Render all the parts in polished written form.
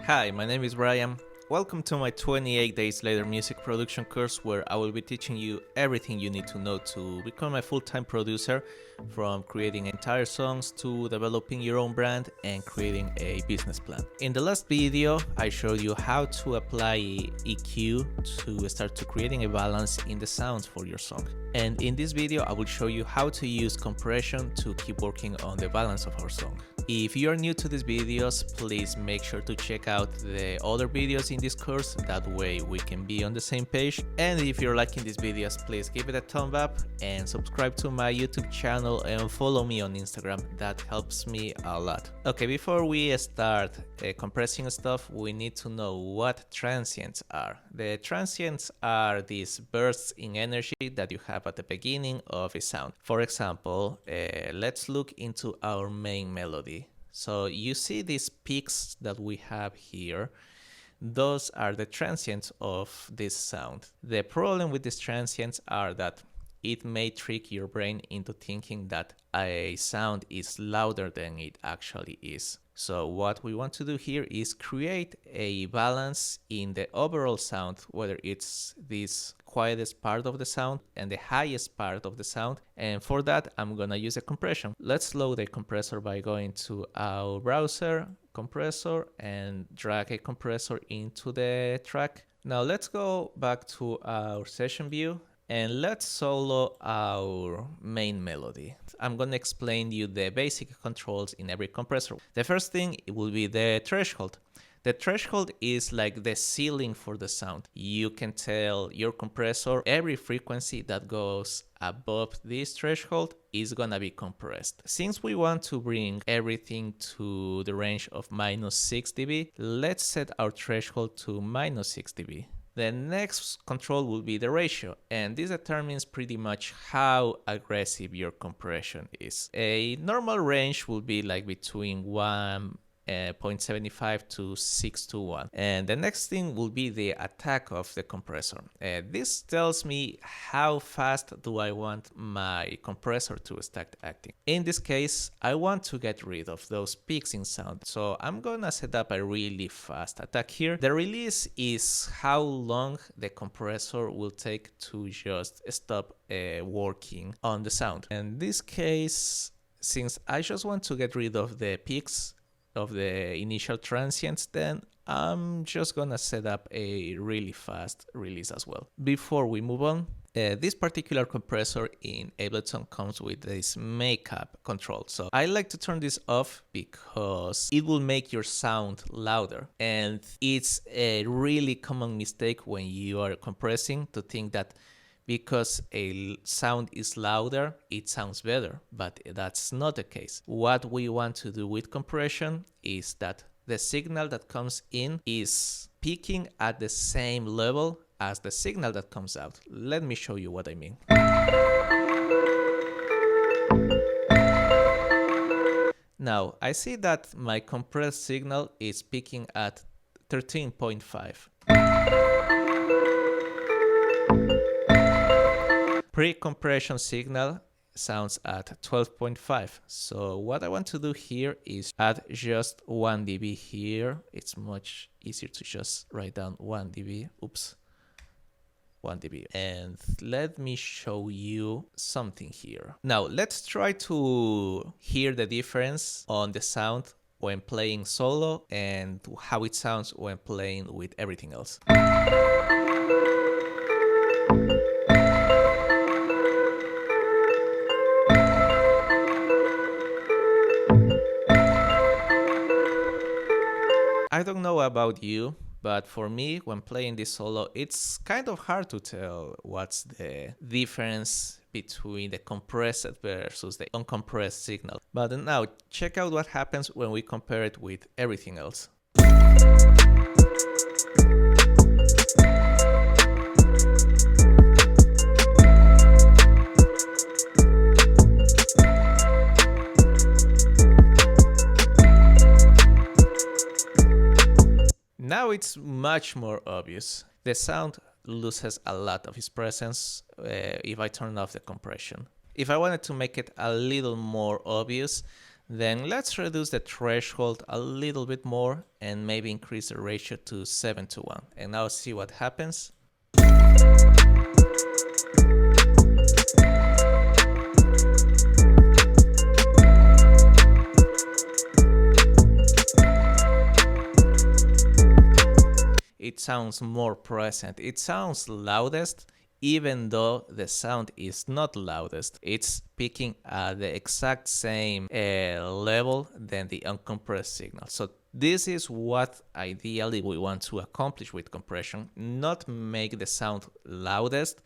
Hi, my name is Brian. Welcome to my 28 Days Later music production course, where I will be teaching you everything you need to know to become a full-time producer, from creating entire songs to developing your own brand and creating a business plan. In the last video, I showed you how to apply EQ to start to creating a balance in the sounds for your song. And in this video, I will show you how to use compression to keep working on the balance of our song. If you are new to these videos, please make sure to check out the other videos in this course, that way we can be on the same page. And if you're liking these videos, please give it a thumb up and subscribe to my YouTube channel and follow me on Instagram. That helps me a lot. Okay, before we start compressing stuff, we need to know what transients are. The transients are these bursts in energy that you have at the beginning of a sound. For example, let's look into our main melody. So you see these peaks that we have here. Those are the transients of this sound. The problem with these transients are that it may trick your brain into thinking that a sound is louder than it actually is. So what we want to do here is create a balance in the overall sound, whether it's this quietest part of the sound and the highest part of the sound. And for that, I'm gonna use a compression. Let's load a compressor by going to our browser, compressor, and drag a compressor into the track. Now let's go back to our session view and let's solo our main melody. I'm gonna explain you the basic controls in every compressor. The first thing will be the threshold. The threshold is like the ceiling for the sound. You can tell your compressor every frequency that goes above this threshold is gonna be compressed. Since we want to bring everything to the range of -6 dB, let's set our threshold to -6 dB. The next control will be the ratio, and this determines pretty much how aggressive your compression is. A normal range will be like between 1.75 to 6 to 1. And the next thing will be the attack of the compressor. This tells me how fast do I want my compressor to start acting. In this case, I want to get rid of those peaks in sound, so I'm gonna set up a really fast attack here. The release is how long the compressor will take to just stop working on the sound. In this case, since I just want to get rid of the peaks of the initial transients, then I'm just gonna set up a really fast release as well. Before we move on, this particular compressor in Ableton comes with this makeup control. So I like to turn this off because it will make your sound louder. And it's a really common mistake when you are compressing to think that because a sound is louder, it sounds better, but that's not the case. What we want to do with compression is that the signal that comes in is peaking at the same level as the signal that comes out. Let me show you what I mean. Now, I see that my compressed signal is peaking at 13.5. Pre-compression signal sounds at 12.5. So what I want to do here is add just 1 dB here. It's much easier to just write down 1 dB. Oops. 1 dB. And let me show you something here. Now let's try to hear the difference on the sound when playing solo and how it sounds when playing with everything else. I don't know about you, but for me, when playing this solo, it's kind of hard to tell what's the difference between the compressed versus the uncompressed signal. But now, check out what happens when we compare it with everything else. Now it's much more obvious. The sound loses a lot of its presence if I turn off the compression. If I wanted to make it a little more obvious, Then let's reduce the threshold a little bit more and maybe increase the ratio to 7:1. And now see what happens. It sounds more present. It sounds loudest, even though the sound is not loudest. It's picking at the exact same level than the uncompressed signal. So this is what ideally we want to accomplish with compression. Not make the sound loudest,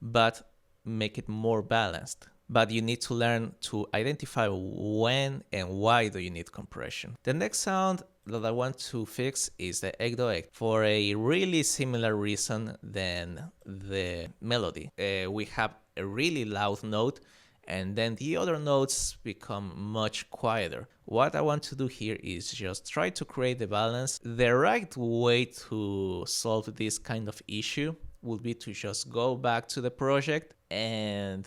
but make it more balanced. But you need to learn to identify when and why do you need compression. The next sound that I want to fix is the egg for a really similar reason than the melody. We have a really loud note and then the other notes become much quieter. What I want to do here is just try to create the balance. The right way to solve this kind of issue would be to just go back to the project and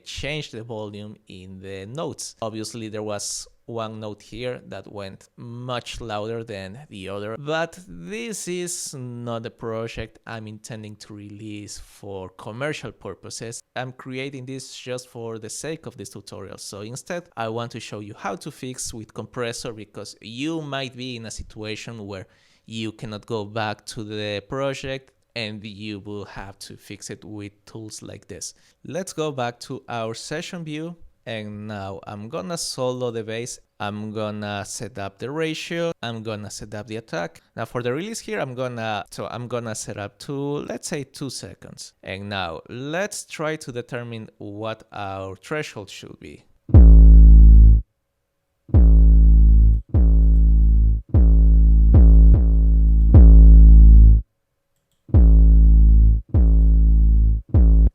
change the volume in the notes. Obviously there was one note here that went much louder than the other, but this is not a project I'm intending to release for commercial purposes. I'm creating this just for the sake of this tutorial. So instead I want to show you how to fix with compressor, because you might be in a situation where you cannot go back to the project and you will have to fix it with tools like this. Let's go back to our session view, and now I'm gonna solo the bass. I'm gonna set up the ratio. I'm gonna set up the attack. Now for the release here, I'm gonna set up to, let's say, 2 seconds. And now let's try to determine what our threshold should be.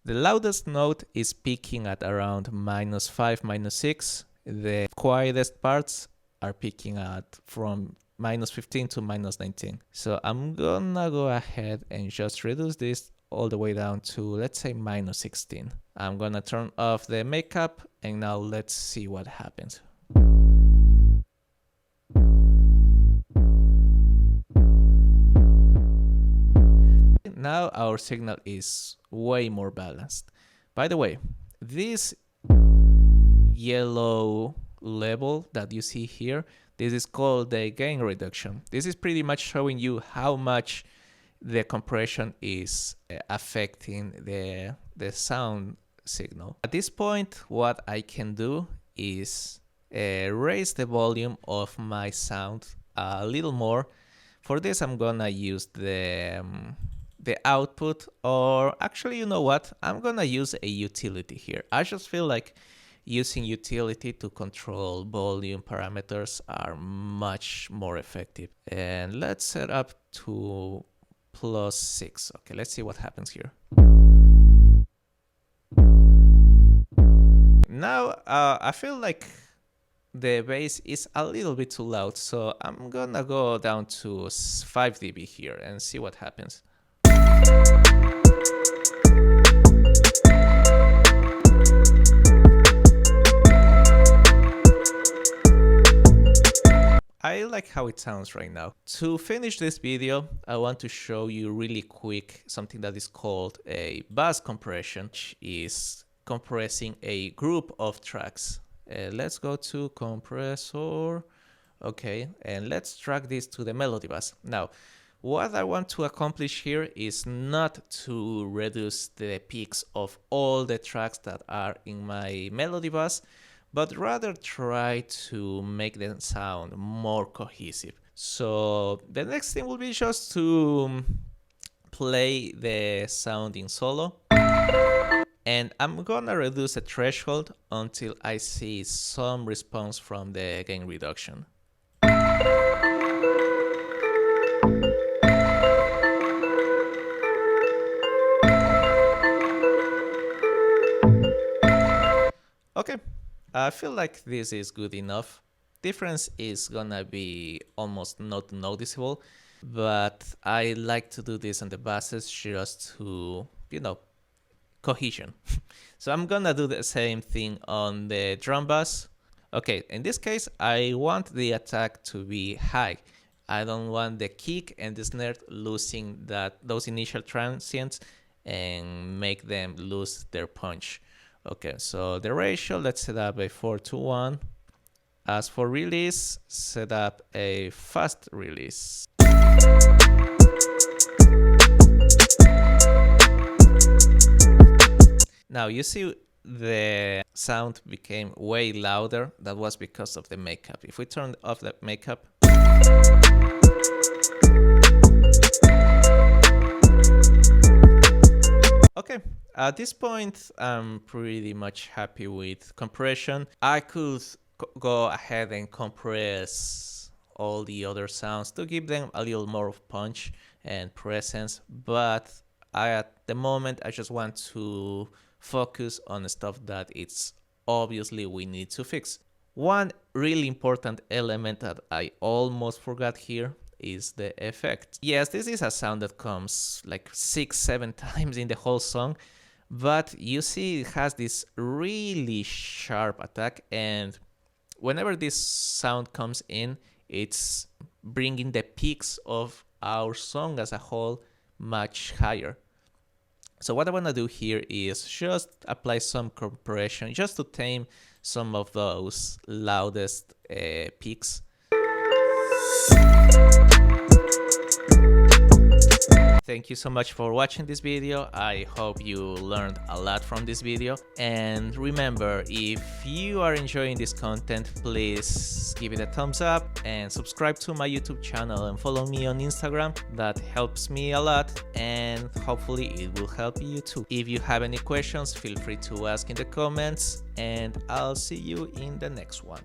The loudest note is peaking at around -5, -6. The quietest parts are peaking at from -15 to -19. So I'm gonna go ahead and just reduce this all the way down to, let's say, -16. I'm gonna turn off the makeup and now let's see what happens. Now our signal is way more balanced. By the way, this yellow level that you see here, this is called the gain reduction. This is pretty much showing you how much the compression is affecting the sound signal. At this point, what I can do is raise the volume of my sound a little more. For this, I'm gonna use the output, or actually, you know what? I'm gonna use a utility here. I just feel like using utility to control volume parameters are much more effective. And let's set up to +6. Okay, let's see what happens here. Now, I feel like the bass is a little bit too loud, so I'm gonna go down to 5 dB here and see what happens. I like how it sounds right now. To finish this video, I want to show you really quick something that is called a bus compression, which is compressing a group of tracks. Let's go to compressor. Okay, and let's drag this to the melody bus. Now, what I want to accomplish here is not to reduce the peaks of all the tracks that are in my melody bus, but rather try to make them sound more cohesive. So the next thing will be just to play the sound in solo. And I'm gonna reduce the threshold until I see some response from the gain reduction. Okay, I feel like this is good enough. Difference is gonna be almost not noticeable, but I like to do this on the basses just to, you know, cohesion. So I'm gonna do the same thing on the drum bass. Okay, in this case, I want the attack to be high. I don't want the kick and the snare losing those initial transients and make them lose their punch. Okay, so the ratio, let's set up a 4:1. As for release, set up a fast release. Now you see the sound became way louder. That was because of the makeup. If we turn off the makeup, okay, at this point I'm pretty much happy with compression. I could go ahead and compress all the other sounds to give them a little more of punch and presence, but at the moment I just want to focus on stuff that it's obviously we need to fix. One really important element that I almost forgot here is the effect. Yes, this is a sound that comes like 6-7 times in the whole song, but you see it has this really sharp attack, and whenever this sound comes in, it's bringing the peaks of our song as a whole much higher. So what I want to do here is just apply some compression just to tame some of those loudest peaks. Thank you so much for watching this video. I hope you learned a lot from this video. And remember, if you are enjoying this content, please give it a thumbs up and subscribe to my YouTube channel and follow me on Instagram. That helps me a lot and hopefully it will help you too. If you have any questions, feel free to ask in the comments and I'll see you in the next one.